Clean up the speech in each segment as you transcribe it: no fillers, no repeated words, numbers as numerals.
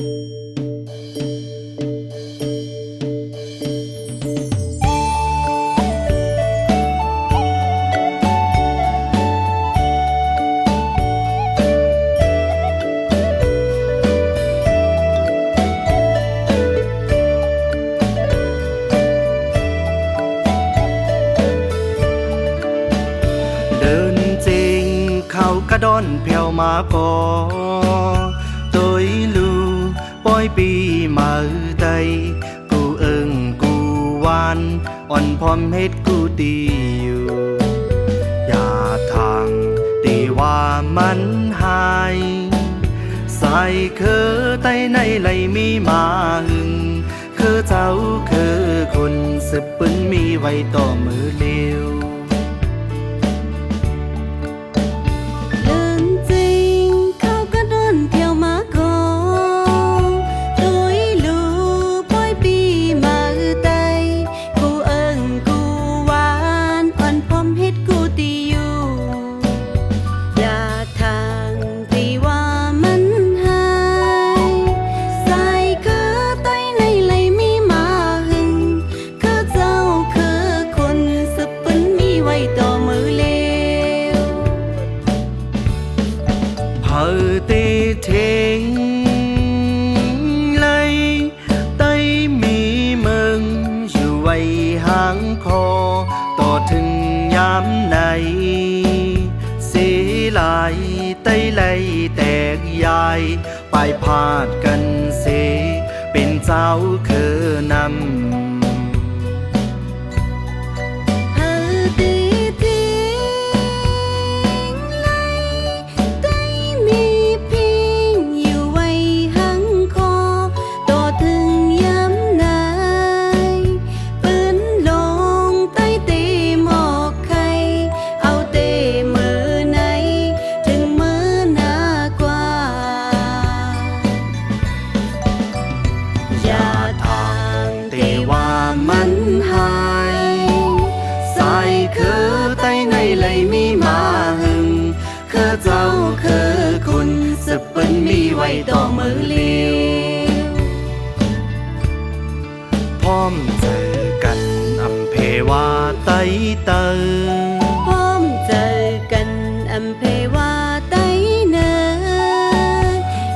เดินจริงเขากระดอนแผ่วมาก่อตัวลูปอยปีมาไตกูเอิงกูวานอ่อนพร้อมเฮ็ดกูตีอยู่อย่าทางตีว่ามันหายใส่คือไตในไหลมีมาหึงคือเจ้าคือคนสืบปืนมีไว้ต่อมือเร็วตีเทงเลยไต้มีเมืองอยู่ไว้หางคอต่อถึงยามไหนเสียลายไต้ไหลแตกยายไปพาดกันเสเป็นเจ้าเคือนำมันหายใส่คือไต้ในไหลมีมาหึงคือเจ้าคือคนสืบปืนมีไว้ต่อมือเลี้ยวพร้อมเจอกันอำเพวาไต้เตอพร้อมเจอกันอำเพวาไต้เนอ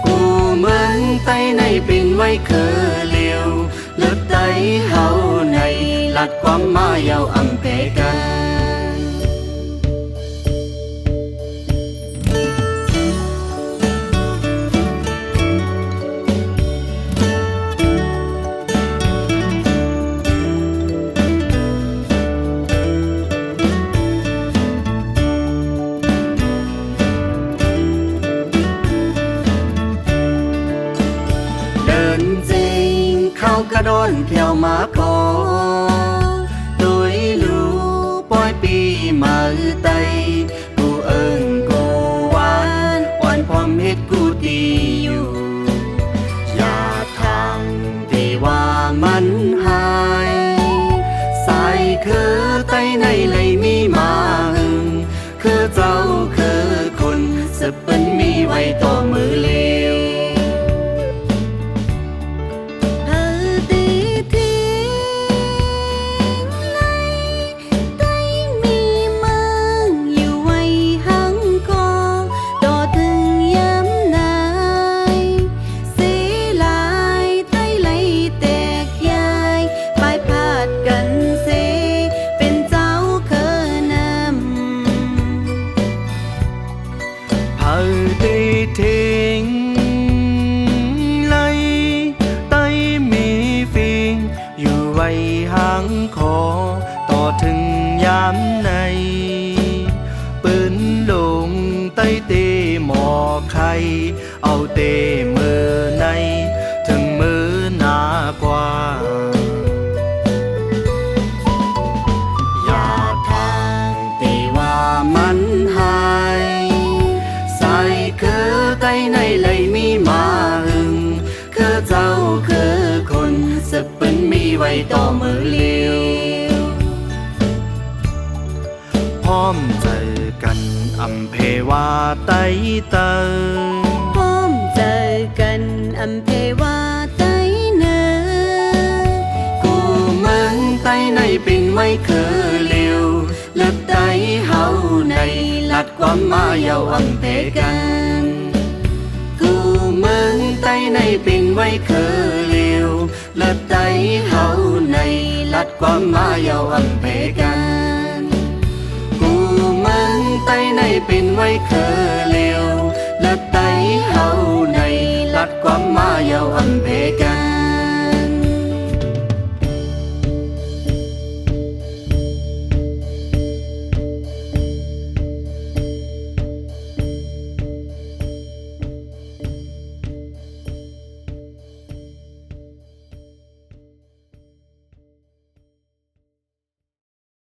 กูเมืองไต้ในเป็นไว้คือเลี้ยวเลือดไต้เฮาในลัดความมาเยาอำเพกันกระโดนเที่ยวมาก่อตัวลูปอยปีมาไตกูเอิงกูวานอ่อนพร้อมเฮ็ดกูตีอยู่อย่าทางตีว่ามันหายใส่คือไตในไหลมีมาหึงคือเจ้าคือคนสืบปืนมีไว้ต่อมือเลี้ยวทิ้งเลยไต้มีฟิงอยู่ไว้หางคอต่อถึงยามไหนปืนลงไต้เตหมอไข่เอาเตมือในถึงมือหนากว่าอย่าทางตีว่ามันหายคือไต้ในไหลมีมาหึงคือเจ้าคือคนสืบปืนมีไว้ต่อมือเลี้ยวพร้อมเจอกันอำเพวาไต้เตอพร้อมเจอกันอำเพวา ลัดความมาเยาอำเพกันกูเมืองใต้ในปิ่นไว้เคอเลียวและไต้เฮาในลัดความมาเยาอำเพกันกูเมืองใต้ในปิ่นไว้เคอเลียวและไต้เฮาในลัดความมาเยาอำ